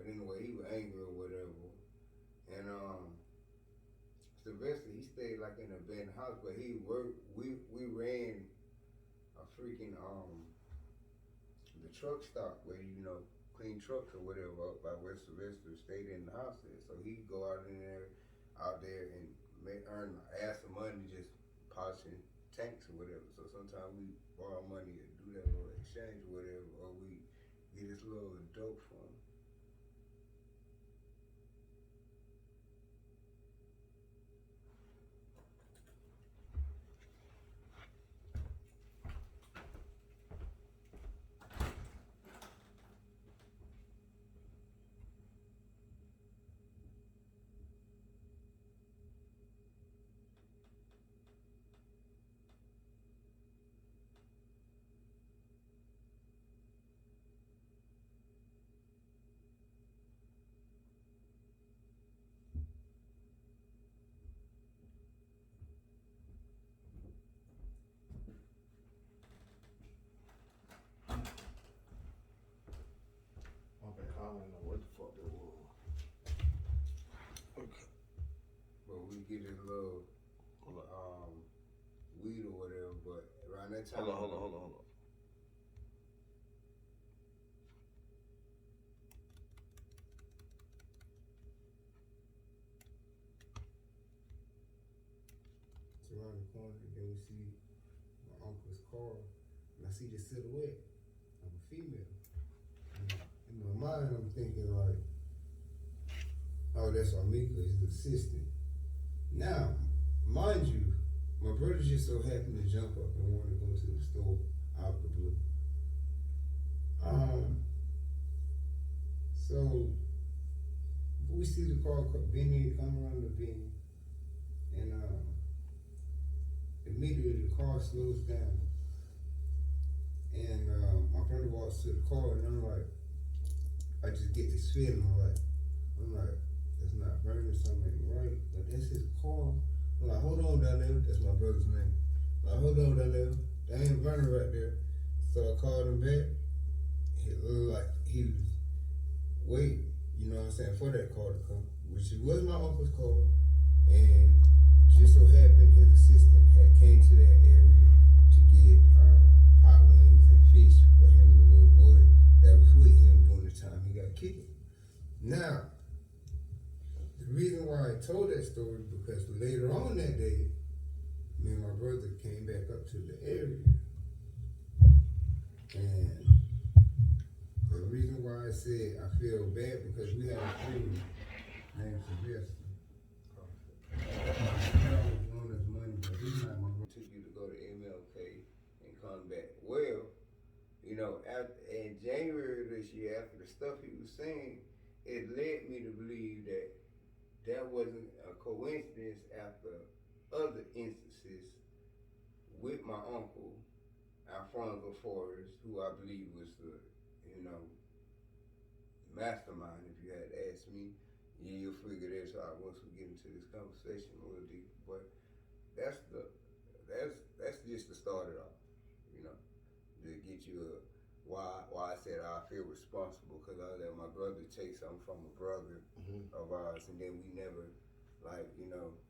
But anyway, he was angry or whatever. And Sylvester, he stayed like in a abandoned house, but he worked. We ran a freaking the truck stop where clean trucks or whatever up by where Sylvester stayed in the house there. So he'd go out there and earn ass of money just polishing tanks or whatever. So sometimes we borrow money and do that little exchange or whatever, or we get this little dope from him. My bad. I don't know what the fuck that was. Okay. But we get this little weed or whatever. But around that time, Hold on. it's around the corner, and then we see my uncle's car, and I see the silhouette of a female. In my mind, I'm thinking like, oh, that's Amika, his assistant. Now, mind you, my brother just so happened to jump up and wanted to go to the store out of the blue. So we see the car bending, come around the bend, and immediately the car slows down, and my brother walks to the car, and I'm like, I just get this feeling, I'm like, that's not Vernon, something ain't right, but that's his car. I'm like, hold on down there, that's my brother's name. I'm like, hold on down there, that ain't Vernon right there. So I called him back. He looked like he was waiting, for that car to come, which was my uncle's car, and just so happened his assistant had came to that area to get hot wings and fish for him, the little boy that was with him during the time he got killed. Now, the reason why I told that story because later on that day, me and my brother came back up to the area, and the reason why I said I feel bad because we had a friend named Sylvester. He loaned us money, but he's not my brother. Took you to go to MLK and come back. Well, in January of this year, after the stuff he was saying, it led me to believe that that wasn't a coincidence after other instances with my uncle, Vernon Forrest, who I believe was the, mastermind, if you had asked me. Yeah, you'll figure this out once we get into this conversation a little deeper. But that's just to start it off, to get you why I said I feel responsible because I let my brother take something from a brother of ours, and then we never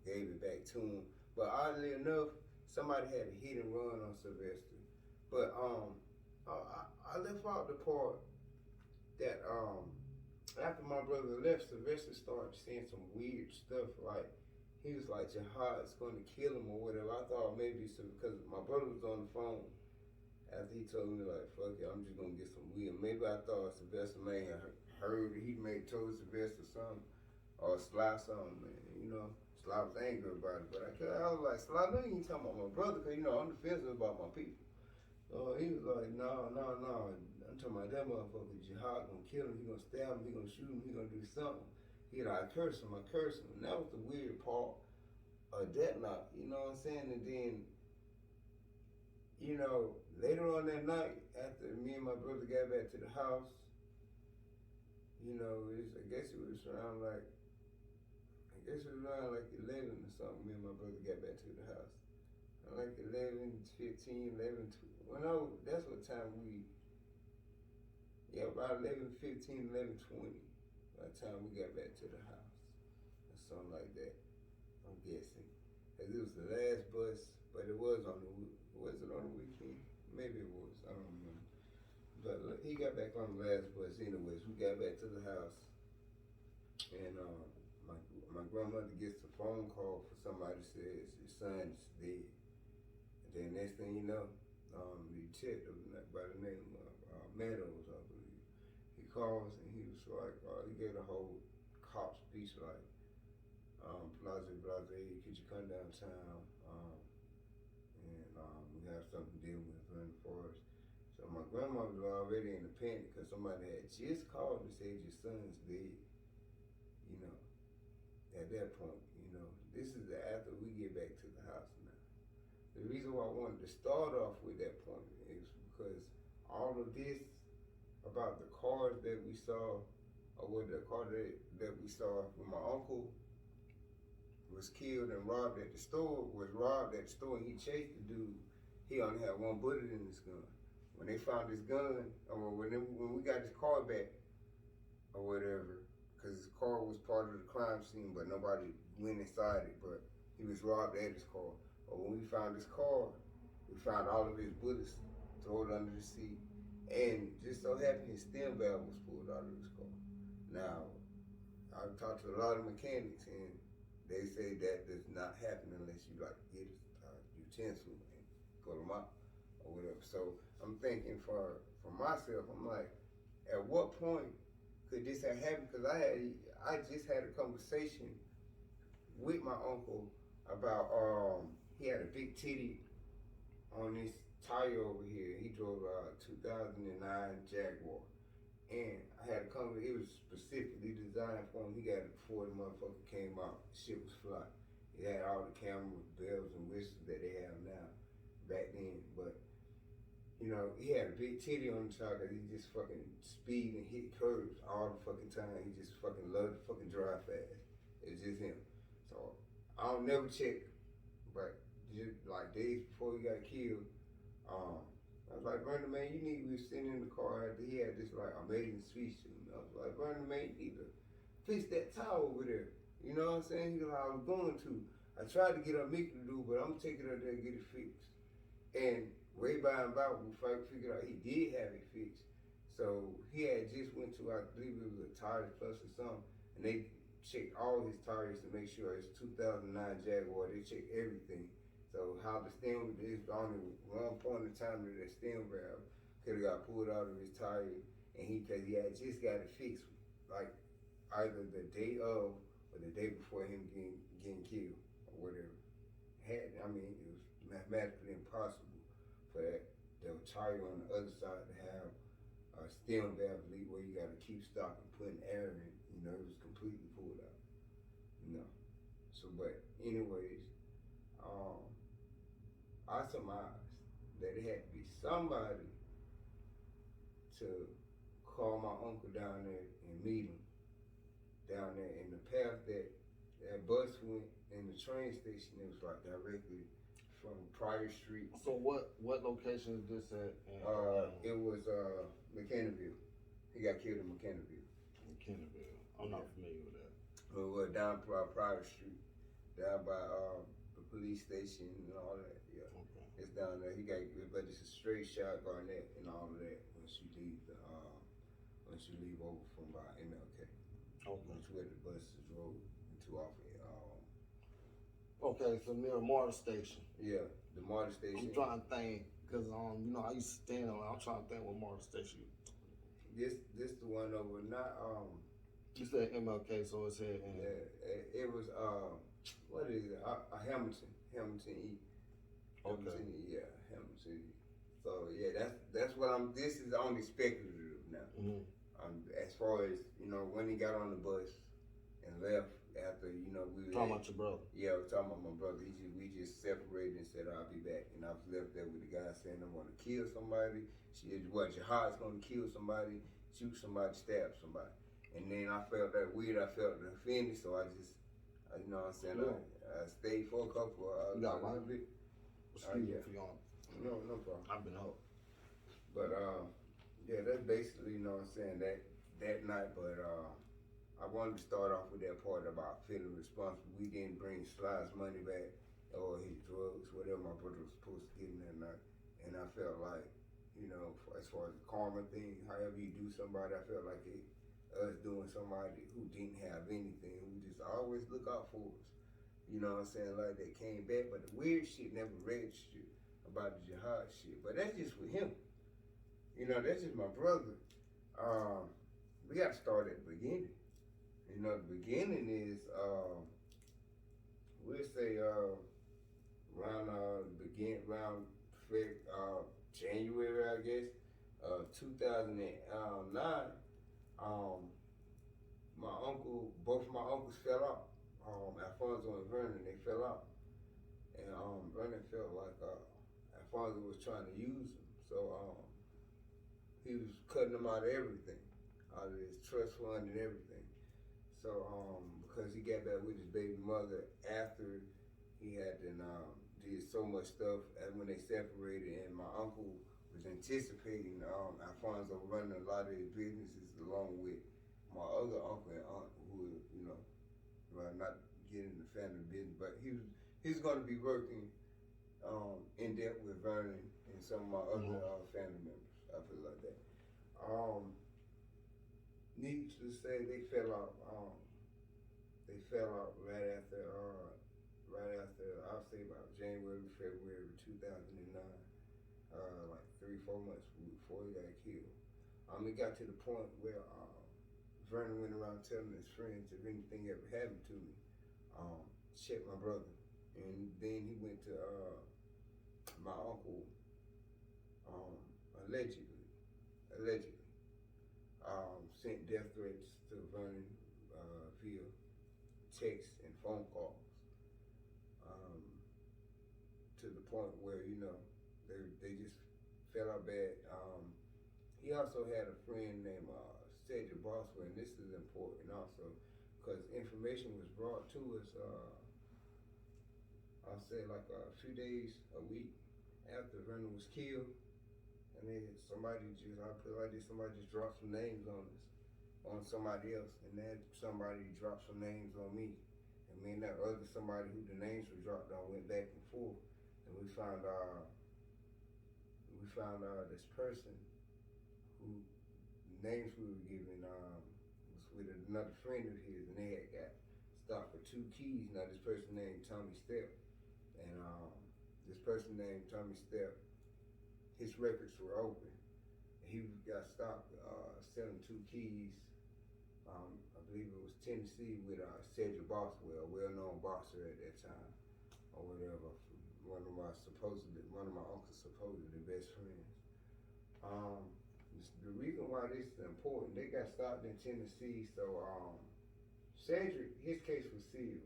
gave it back to him. But oddly enough, somebody had a hit and run on Sylvester. But I left out the part that after my brother left, Sylvester started saying some weird stuff like he was like Jihad's going to kill him or whatever. I thought maybe because my brother was on the phone after he told me like fuck it, I'm just gonna get some weed. Maybe I thought Sylvester may have heard he may told Sylvester something or Sly something, man. Sly was angry about it, but I was like, Sly, no, you ain't talking about my brother, because I'm defensive about my people. He was like, no, I'm talking about that motherfucker. Jihad gonna kill him, he gonna stab him, he gonna shoot him, he gonna do something. I curse him. And that was the weird part of that night, you know what I'm saying? And then, later on that night, after me and my brother got back to the house, I guess it was around like 11 or something. Me and my brother got back to the house. Like 11:15, 11. Well, no, that's what time about 11:15, 11:20. by the time we got back to the house, or something like that. I'm guessing, cause it was the last bus, but it was on the was it on the weekend? Maybe it was. I don't remember. But he got back on the last bus. Anyways, we got back to the house, and my grandmother gets a phone call for somebody says your son's dead. And then next thing you know, the detective by the name of Meadows, I believe, he calls and he was like, he gave a whole cop speech like, blase, could you come downtown? And we have something to deal with Vernon Forrest. So my grandma was already in a panic because somebody had just called and said your son's dead. You know, at that point, you know, this is after we get back to the house now. The reason why I wanted to start off with that point is because all of this about the cars that we saw, or what the car that we saw when my uncle was killed and robbed at the store, and he chased the dude. He only had one bullet in his gun. When they found his gun, or when we got his car back, or whatever, because his car was part of the crime scene, but nobody went inside it, but he was robbed at his car. But when we found his car, we found all of his bullets thrown under the seat, and just so happened his stem valve was pulled out of his car. Now, I've talked to a lot of mechanics, and they say that does not happen unless you like get a utensil and pull them out or whatever. So I'm thinking for myself, I'm like, at what point could this have happened? Because I just had a conversation with my uncle about he had a big titty on this tire over here. He drove a 2009 Jaguar. And I had a company, it was specifically designed for him. He got it before the motherfucker came out. The shit was fly. It had all the cameras, bells, and whistles that they have now, back then. But, you know, he had a big titty on the side because he just fucking speed and hit curves all the fucking time. He just fucking loved to fucking drive fast. It's just him. So, I don't never check, but just like days before he got killed, I was like, Vernon, man, we were sitting in the car after he had this like amazing speech to me. I was like, Vernon, man, you need to fix that tire over there. You know what I'm saying? He was like, I was going to. I tried to get Mickey to do, but I'm taking her there and get it fixed. And way by and by, we figured out he did have it fixed. So he had just went to, I believe it was a Tires Plus or something, and they checked all his tires to make sure it's 2009 Jaguar. They checked everything. So how the stem, there's only one point in time that the stem valve could have got pulled out of his tire, and because he had just got it fixed, like either the day of or the day before him getting killed or whatever. It was mathematically impossible for the tire on the other side to have a stem valve leak where you got to keep stopping, putting air in. You know, it was completely pulled out. You know, so but anyways. I surmised that it had to be somebody to call my uncle down there and meet him down there in the path that bus went in the train station. It was like directly from Pryor Street. So what location is this at? It was McKennaville. He got killed in McKennaville. McKennaville. I'm not familiar with that. It was down Pryor Street, down by the police station and all that. Yeah. Okay. It's down there. But it's a straight shot Garnett and all of that once you leave over from by MLK. Okay. Which where the buses rolled into off it. Okay, so near MARTA station. Yeah, the MARTA station. I'm trying to think, cause you know, I used to stand on. I'm trying to think what MARTA station. This the one over not You said MLK, so it's here. Yeah, it was what is it? Hamilton E. Hamilton E. Yeah, Hamilton E. So yeah, that's what I'm. This is only speculative now. Mm-hmm. As far as you know, when he got on the bus and left after we talking about your brother. Yeah, we're talking about my brother. We just separated and said I'll be back, and I was left there with the guy saying I want to kill somebody. Your heart's gonna kill somebody, shoot somebody, stab somebody. And then I felt that weird. I felt offended, so I just, you know what I'm saying. I stayed for a couple. You got a bit. Excuse me yeah. for y'all. No problem. I've been up. But yeah, that's basically, you know what I'm saying, that night. But I wanted to start off with that part about feeling responsible. We didn't bring Sly's money back or his drugs, whatever my brother was supposed to get in that night. And I felt like, you know, as far as the karma thing, however you do somebody, I felt like us doing somebody who didn't have anything, who just always look out for us. You know what I'm saying? Like they came back, but the weird shit never registered about the jihad shit. But that's just with him. You know, that's just my brother. We got to start at the beginning. You know, the beginning is, we'll say, around January, I guess, 2009. Both of my uncles fell out. Alfonso and Vernon, they fell out, and Vernon felt like Alfonso was trying to use him, so he was cutting him out of everything, out of his trust fund and everything. So because he got back with his baby mother after he had did so much stuff, and when they separated, and my uncle was anticipating Alfonso running a lot of his businesses along with my other uncle and aunt, who, you know, well, not getting the family business, but he's going to be working in depth with Vernon and some of my other family members. I feel like that. Needless to say, they fell out. They fell out right after. I'll say about January, February 2009. Like 3-4 months before he got killed. It got to the point where Vernon went around telling his friends if anything ever happened to me, check my brother. And then he went to my uncle, allegedly, sent death threats to Vernon via text and phone calls, to the point where, you know, they just fell out bad. He also had a friend named Cedric Boswell, and this is important also, because information was brought to us, I'll say like a few days, a week after Vernon was killed. And then somebody just dropped some names on us, on somebody else, and then somebody dropped some names on me. And me and that other somebody who the names were dropped on went back and forth, and we found this person who names we were given was with another friend of his, and they had got stopped for 2 keys. Now this person named Tommy Stepp, and this person named Tommy Stepp, his records were open. He got stopped selling 2 keys. I believe it was Tennessee with Cedric Boswell, a well-known boxer at that time, or whatever. One of my uncle's supposedly best friends. The reason why this is important, they got stopped in Tennessee, so Cedric, his case was sealed,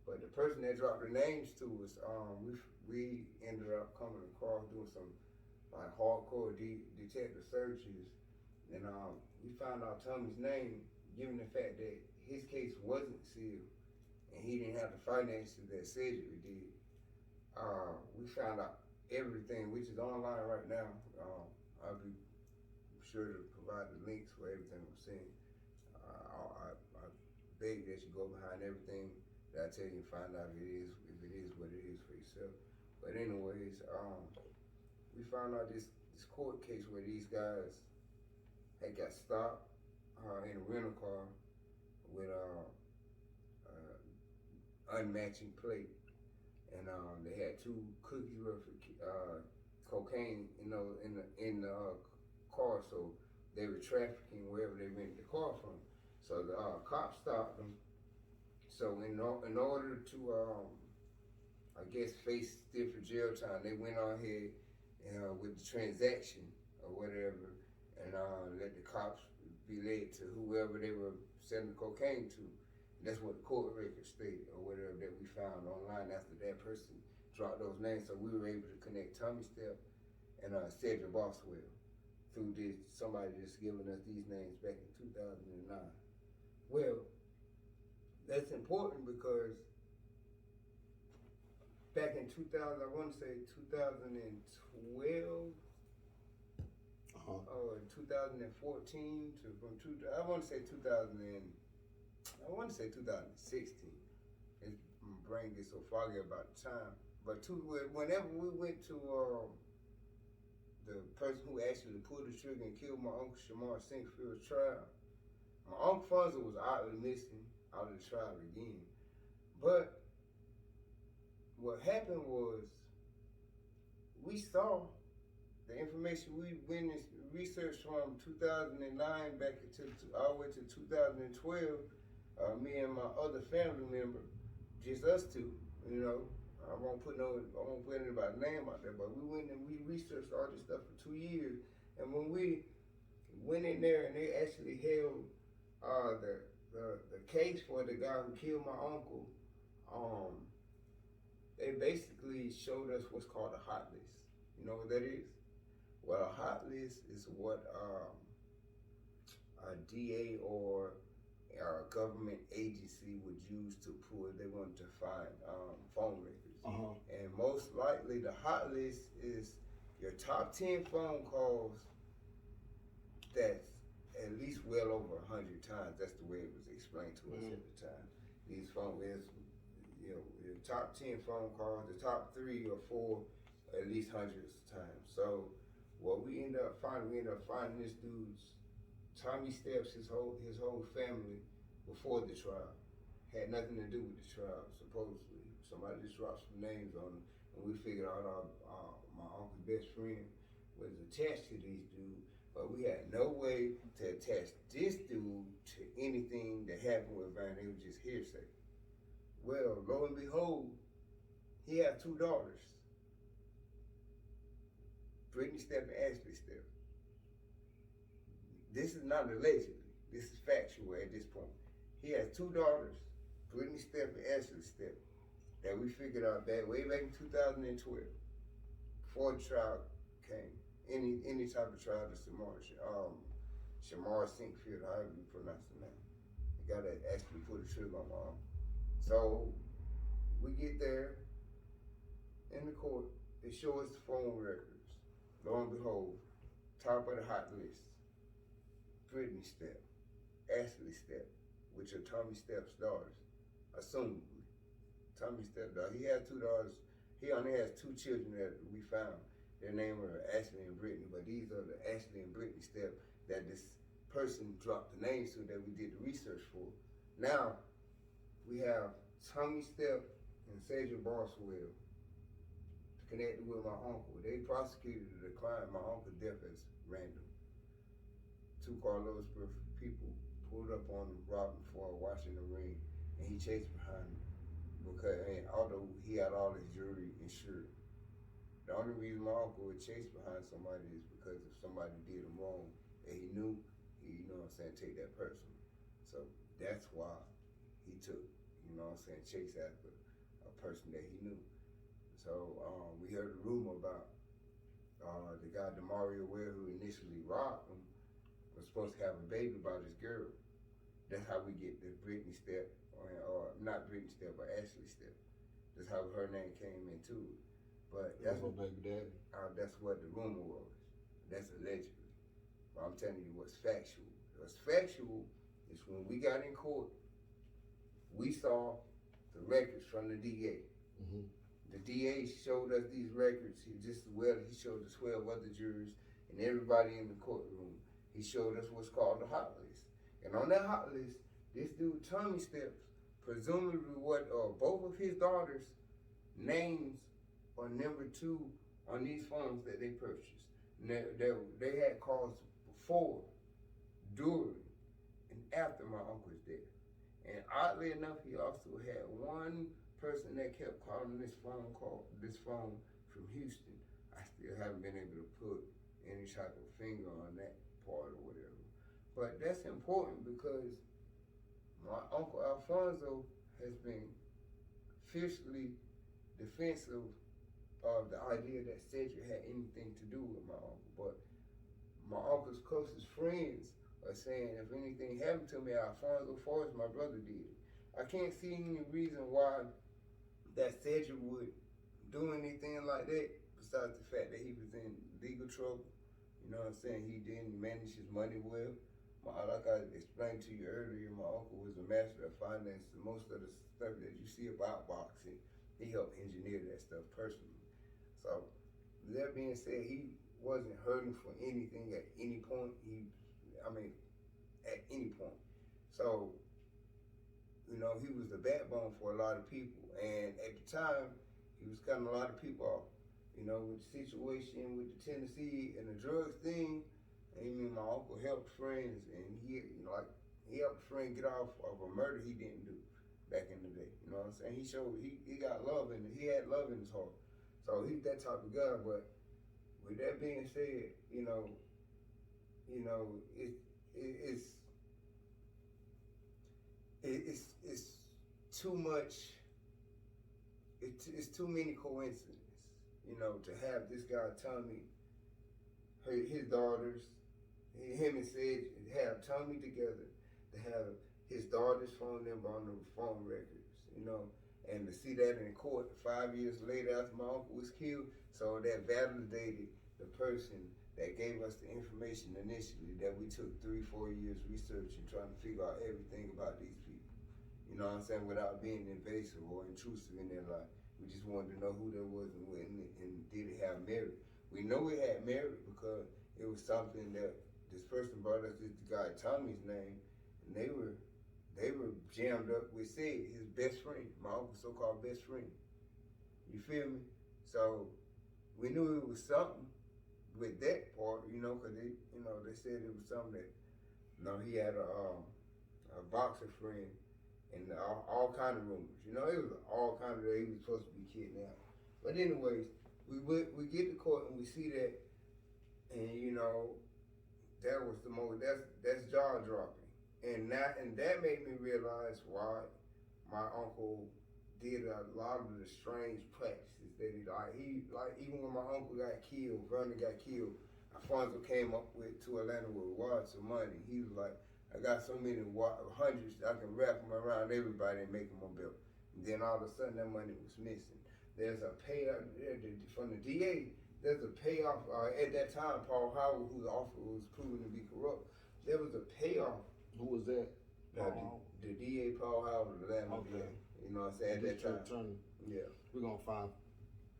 but the person that dropped the names to us, we ended up coming across doing some like hardcore detective searches, and we found out Tommy's name, given the fact that his case wasn't sealed and he didn't have the finances that Cedric did. We found out everything, which is online right now. I'll be sure to provide the links for everything I'm saying. I beg that you go behind everything that I tell you and find out if it is what it is for yourself. But anyways, we found out this court case where these guys had got stopped in a rental car with unmatching plate, and they had 2 cookies worth of cocaine, you know, in the car, so they were trafficking wherever they rented the car from. So the cops stopped them. So in order to, I guess, face different jail time, they went on ahead with the transaction or whatever, and let the cops be led to whoever they were selling the cocaine to. And that's what the court record stated or whatever that we found online after that person dropped those names. So we were able to connect Tommy Stepp and Cedric Boswell through somebody just giving us these names back in 2009. Well, that's important because back in 2000, I want to say 2012 or 2014 I want to say 2013 I want to say 2016. It's, my brain gets so foggy about the time. But whenever we went to the person who actually pulled the trigger and killed my Uncle Shamar Sinkfield's trial, my Uncle Fonzo was oddly missing out of the trial again. But what happened was we saw the information we went and researched from 2009 back into all the way to 2012. Me and my other family member, just us two, you know. I won't put anybody's name out there, but we went and we researched all this stuff for 2 years. And when we went in there and they actually held the case for the guy who killed my uncle, they basically showed us what's called a hot list. You know what that is? Well, a hot list is what a DA or a government agency would use to pull. They wanted to find phone records. And most likely the hot list is your top 10 phone calls that's at least well over 100 times. That's the way it was explained to us at the time. These phone is, you know, your top 10 phone calls, the top 3 or 4, at least hundreds of times. So what we ended up finding this dude's Tommy Steps, his whole family before the trial. Had nothing to do with the trial, supposedly. Somebody just dropped some names on them, and we figured out my uncle's best friend was attached to these dudes, but we had no way to attach this dude to anything that happened with Vernon. It was just hearsay. Well, lo and behold, he had 2 daughters, Brittany Step and Ashley Step. This is not allegedly. This is factual at this point. He has 2 daughters, Brittany Step and Ashley Step, that we figured out that way back in 2012, before the trial came. Any type of trial to Shamar Sinkfield, however you pronounce the name. The guy that actually put the trigger on my arm. So we get there in the court. They show us the phone records. Lo and behold, top of the hot list, Brittany Step, Ashley Step, which are Tommy Step's daughters, assumably. Tommy Step's daughter. He has 2 daughters. He only has 2 children that we found. Their names are Ashley and Brittany, but these are the Ashley and Brittany Step that this person dropped the names to that we did the research for. Now, we have Tommy Step and Cedric Boswell connected with my uncle. They prosecuted the decline my uncle's death as random. 2 Carlos people pulled up on him, robbed him for watching the ring, and he chased behind him. Because although he had all his jewelry insured, the only reason my uncle would chase behind somebody is because if somebody did him wrong and he knew, you know what I'm saying, take that personally. So that's why he took, you know what I'm saying, chase after a person that he knew. So we heard a rumor about the guy Demario Ware who initially robbed him was supposed to have a baby by this girl. That's how we get the Brittany Step, or not Brittany Step, but Ashley Step. That's how her name came into it. But that's what baby daddy. That's what the rumor was. That's allegedly. But I'm telling you what's factual. What's factual is when we got in court, we saw the records from the DA. The DA showed us these records. He showed the 12 other jurors and everybody in the courtroom. He showed us what's called the hot list. And on that hot list, this dude Tommy Steps, presumably both of his daughters' names are number 2 on these phones that they purchased. They had calls before, during, and after my uncle's death. And oddly enough, he also had one person that kept calling this phone from Houston. I still haven't been able to put any type of finger on that part or whatever. But that's important because my Uncle Alfonso has been fiercely defensive of the idea that Cedric had anything to do with my uncle. But my uncle's closest friends are saying if anything happened to me, Alfonso Forrest, my brother, did it. I can't see any reason why that Cedric would do anything like that besides the fact that he was in legal trouble. You know what I'm saying? He didn't manage his money well. Like I explained to you earlier, my uncle was a master of finance. And most of the stuff that you see about boxing, he helped engineer that stuff personally. So, that being said, he wasn't hurting for anything at any point. At any point. So, he was the backbone for a lot of people. And at the time, he was cutting a lot of people off. With the situation with the Tennessee and the drugs thing, my uncle helped friends, and he helped a friend get off of a murder he didn't do back in the day. You know what I'm saying? He got love in it. He had love in his heart. So he's that type of guy. But with that being said, it's too much. It's too many coincidences. To have this guy Tommy, his daughters, him and Sid have Tommy together, to have his daughter's phone number on the phone records, and to see that in court 5 years later after my uncle was killed. So that validated the person that gave us the information initially that we took 3-4 years researching, trying to figure out everything about these people. You know what I'm saying? Without being invasive or intrusive in their life. We just wanted to know who there was and did it have merit. We know it had merit because it was something that this person brought us, this guy Tommy's name, and they were jammed up with Sid, his best friend, my uncle's so-called best friend. You feel me? So we knew it was something with that part, because they said it was something that, he had a boxer friend, and all kind of rumors. It was all kind of that he was supposed to be kidnapped. But anyways, we get to court and we see that, and that was the most that's jaw dropping, and that made me realize why my uncle did a lot of the strange practices that he even when my uncle got killed, Vernon got killed, Alfonso came up to Atlanta with wads of money. He was like, I got so many hundreds, I can wrap them around everybody and make them a bill. And then all of a sudden, that money was missing. There's a payoff from the DA. There's a payoff at that time. Paul Howard, whose offer was proven to be corrupt, there was a payoff. Who was that? The DA, Paul Howard, the Atlanta DA. You know what I'm saying? At that time. Attorney. Yeah. We're gonna find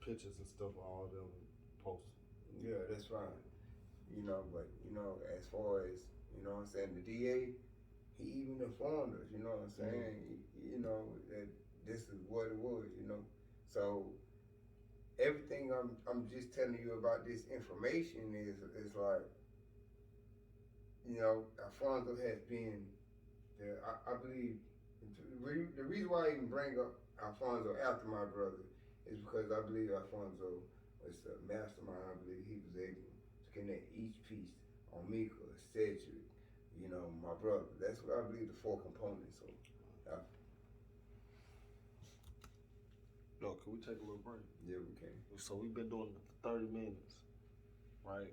pictures and stuff of all them posts. Yeah, that's fine. But as far as what I'm saying, the DA, he even informed us, what I'm saying, that this is what it was, So everything I'm just telling you about this information is like, Alfonso has been, I believe, the reason why I even bring up Alfonso after my brother is because I believe Alfonso was the mastermind. I believe he was able to connect each piece on Mika, Cedric, my brother. That's what I believe the 4 components of. Yo, can we take a little break? Yeah, we can. So we've been doing it for 30 minutes, right?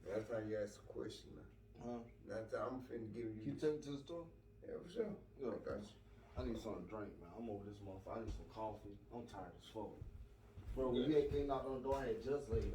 Last time you asked a question, man. Huh? Last time I'm finna give you. Can you take me to the store? Yeah, for sure. Yeah. I got you. I need something to drink, man. I'm over this motherfucker. I need some coffee. I'm tired as fuck. Bro, we ain't knocked on the door. I had just laid